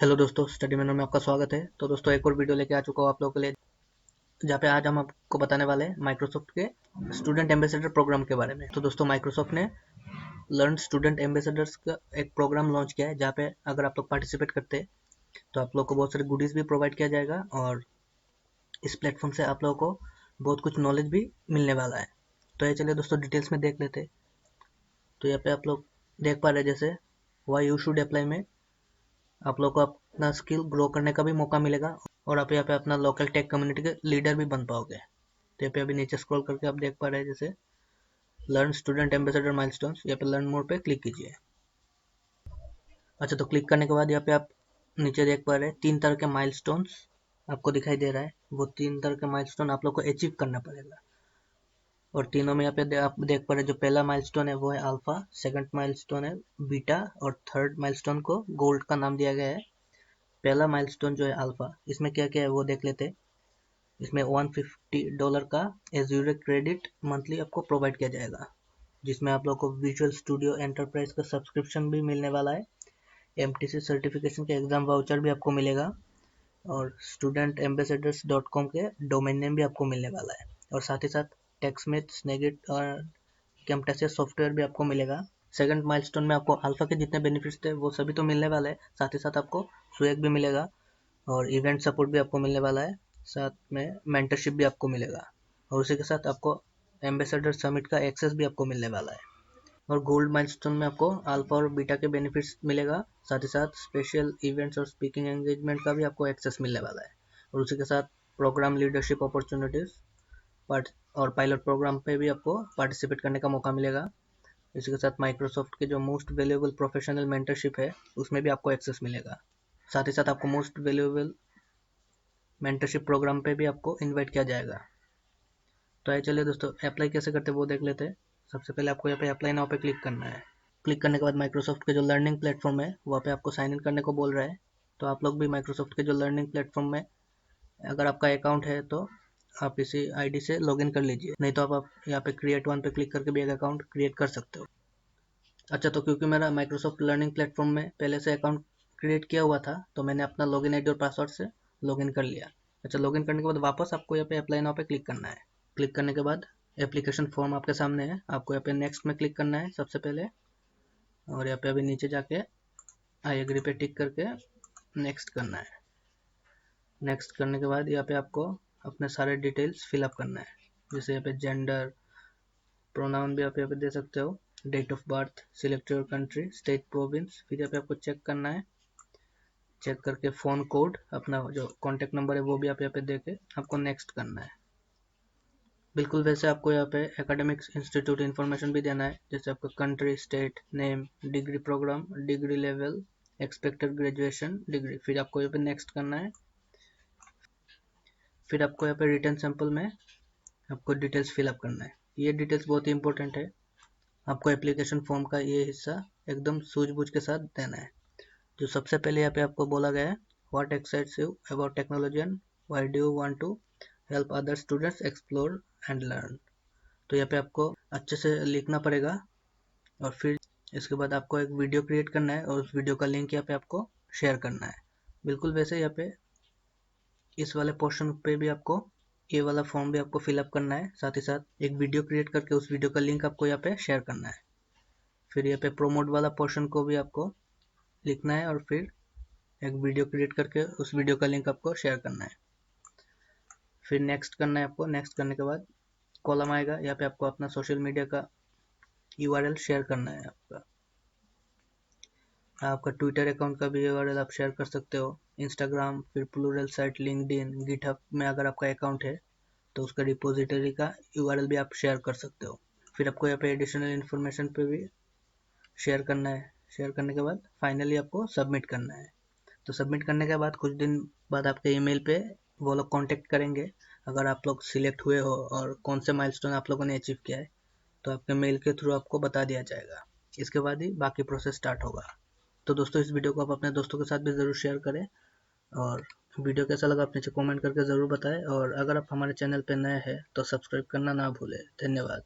Hello दोस्तों, study manner में आपका स्वागत है। तो दोस्तों एक और वीडियो लेके आ चुका हूँ आप लोगों के लिए, जहाँ पे आज हम आपको बताने वाले हैं माइक्रोसॉफ्ट के स्टूडेंट एम्बेसडर प्रोग्राम के बारे में। तो दोस्तों माइक्रोसॉफ्ट ने लर्न स्टूडेंट एम्बेसडर्स का एक प्रोग्राम लॉन्च किया है, जहाँ पे अगर आप लोग पार्टिसिपेट करते हैं तो आप लोग को बहुत सारे गुडीज भी प्रोवाइड किया जाएगा और इस प्लेटफॉर्म से आप लोगों को बहुत कुछ नॉलेज भी मिलने वाला है। तो ये चलिए दोस्तों डिटेल्स में देख लेते हैं। तो यहाँ पे आप लोग देख पा रहे हैं जैसे वाई यू शुड अप्लाई में आप लोग को अपना स्किल ग्रो करने का भी मौका मिलेगा और आप यहाँ पे अपना लोकल टेक कम्युनिटी के लीडर भी बन पाओगे। तो यहाँ पे अभी नीचे स्क्रॉल करके आप देख पा रहे हैं जैसे लर्न स्टूडेंट एम्बेसडर माइलस्टोन्स, यहाँ पे लर्न मोर पे क्लिक कीजिए। अच्छा, तो क्लिक करने के बाद यहाँ पे आप नीचे देख पा रहे हैं 3 तरह के माइलस्टोन्स आपको दिखाई दे रहा है। वो 3 तरह के माइलस्टोन आप लोग को अचीव करना पड़ेगा और तीनों में यहाँ पे आप देख पा रहे हैं जो पहला माइलस्टोन है वो है अल्फा, सेकंड माइलस्टोन है बीटा और थर्ड माइलस्टोन को गोल्ड का नाम दिया गया है। पहला माइलस्टोन जो है अल्फा, इसमें क्या क्या है वो देख लेते हैं। इसमें $150 का एज्यूर क्रेडिट मंथली आपको प्रोवाइड किया जाएगा, जिसमें आप लोग को विजुअल स्टूडियो एंटरप्राइज का सब्सक्रिप्शन भी मिलने वाला है। एमटीसी सर्टिफिकेशन के एग्जाम वाउचर भी आपको मिलेगा और studentambassadors.com के डोमेन नेम भी आपको मिलने वाला है और साथ ही साथ टेक्समेट, स्नेगिट और कैम्पटासिया सॉफ्टवेयर भी आपको मिलेगा। सेकंड माइलस्टोन में आपको अल्फा के जितने बेनिफिट्स थे वो सभी तो मिलने वाले हैं, साथ ही साथ आपको स्वेग भी मिलेगा और इवेंट सपोर्ट भी आपको मिलने वाला है, साथ में मेंटरशिप भी आपको मिलेगा और उसी के साथ आपको एम्बेसडर समिट का एक्सेस भी आपको मिलने वाला है। और गोल्ड माइलस्टोन में आपको अल्फा और बीटा के बेनिफिट्स मिलेगा, साथ ही साथ स्पेशल इवेंट्स और स्पीकिंग एंगेजमेंट का भी आपको एक्सेस मिलने वाला है और उसी के साथ प्रोग्राम लीडरशिप अपॉर्चुनिटीज और पायलट प्रोग्राम पे भी आपको पार्टिसिपेट करने का मौका मिलेगा। इसी के साथ माइक्रोसॉफ्ट के जो मोस्ट वैल्यूएबल प्रोफेशनल मेंटरशिप है उसमें भी आपको एक्सेस मिलेगा। साथ ही साथ आपको मोस्ट वैल्यूएबल मेंटरशिप प्रोग्राम पे भी आपको इनवाइट किया जाएगा। तो आइए चलिए दोस्तों अप्लाई कैसे करते हैं वो देख लेते हैं। सबसे पहले आपको यहाँ पे अप्लाई नाउ पे क्लिक करना है। क्लिक करने के बाद माइक्रोसॉफ्ट के जो लर्निंग प्लेटफॉर्म है वहाँ पे आपको साइन इन करने को बोल रहा है। तो आप लोग भी माइक्रोसॉफ्ट के जो लर्निंग प्लेटफॉर्म में अगर आपका अकाउंट है तो आप इसी आईडी से लॉगिन कर लीजिए, नहीं तो आप यहाँ पे क्रिएट वन पे क्लिक करके भी एक अकाउंट क्रिएट कर सकते हो। अच्छा, तो क्योंकि मेरा माइक्रोसॉफ्ट लर्निंग प्लेटफॉर्म में पहले से अकाउंट क्रिएट किया हुआ था तो मैंने अपना लॉगिन आईडी और पासवर्ड से लॉगिन कर लिया। अच्छा, लॉगिन करने के बाद वापस आपको यहाँ पे अप्लाई नाउ पे क्लिक करना है। क्लिक करने के बाद एप्लीकेशन फॉर्म आपके सामने है, आपको यहाँ पे नेक्स्ट में क्लिक करना है सबसे पहले और यहाँ पे अभी नीचे जाके आई एग्री पे टिक करके नेक्स्ट करना है। नेक्स्ट करने के बाद यहाँ पे आपको अपने सारे डिटेल्स फिलअप करना है, जैसे यहाँ पे जेंडर, प्रोनाउन भी आप यहाँ पे दे सकते हो, date of birth, select your country, state, province. फिर यहाँ पे आपको चेक करना है, चेक करके फ़ोन कोड, अपना जो कॉन्टैक्ट नंबर है वो भी आप यहाँ पे दे के आपको नेक्स्ट करना है। बिल्कुल वैसे आपको यहाँ पे एकेडमिक इंस्टीट्यूट इन्फॉर्मेशन भी देना है, जैसे आपका country, state, name, degree programme, degree level, expected graduation degree. फिर आपको यहाँ पे नेक्स्ट करना है। फिर आपको यहाँ पे रिटर्न सैंपल में आपको डिटेल्स फिलअप करना है। ये डिटेल्स बहुत ही इंपॉर्टेंट है, आपको एप्लीकेशन फॉर्म का ये हिस्सा एकदम सूझबूझ के साथ देना है। जो सबसे पहले यहाँ पे आपको बोला गया है, what excites you about technology and why do you want to help other students explore and learn. तो यहाँ पे आपको अच्छे से लिखना पड़ेगा और फिर इसके बाद आपको एक वीडियो क्रिएट करना है और उस वीडियो का लिंक यहाँ पे आपको शेयर करना है। बिल्कुल वैसे यहाँ पे इस वाले पोर्शन पे भी आपको ये वाला फॉर्म भी आपको फिलअप करना है, साथ ही साथ एक वीडियो क्रिएट करके उस वीडियो का लिंक आपको यहाँ पे शेयर करना है। फिर यहाँ पे प्रोमोट वाला पोर्शन को भी आपको लिखना है और फिर एक वीडियो क्रिएट करके उस वीडियो का लिंक आपको शेयर करना है। फिर नेक्स्ट करना है आपको। नेक्स्ट करने के बाद कॉलम आएगा, यहाँ पे आपको अपना सोशल मीडिया का यूआरएल शेयर करना है। आपका ट्विटर अकाउंट का भी यूआरएल आप शेयर कर सकते हो, इंस्टाग्राम, फिर प्लूरल साइट, लिंक्डइन, गिटहब में अगर आपका अकाउंट है तो उसका रिपोजिटरी का यूआरएल भी आप शेयर कर सकते हो। फिर आपको यहाँ पे एडिशनल इन्फॉर्मेशन पे भी शेयर करना है। शेयर करने के बाद फाइनली आपको सबमिट करना है। तो सबमिट करने के बाद कुछ दिन बाद आपके ईमेल पे वो लोग कांटेक्ट करेंगे, अगर आप लोग सिलेक्ट हुए हो और कौन से माइलस्टोन आप लोगों ने अचीव किया है तो आपके मेल के थ्रू आपको बता दिया जाएगा। इसके बाद ही बाकी प्रोसेस स्टार्ट होगा। तो दोस्तों इस वीडियो को आप अपने दोस्तों के साथ भी ज़रूर शेयर करें और वीडियो कैसा लगा आप नीचे कमेंट करके ज़रूर बताएं और अगर आप हमारे चैनल पर नए हैं तो सब्सक्राइब करना ना भूलें। धन्यवाद।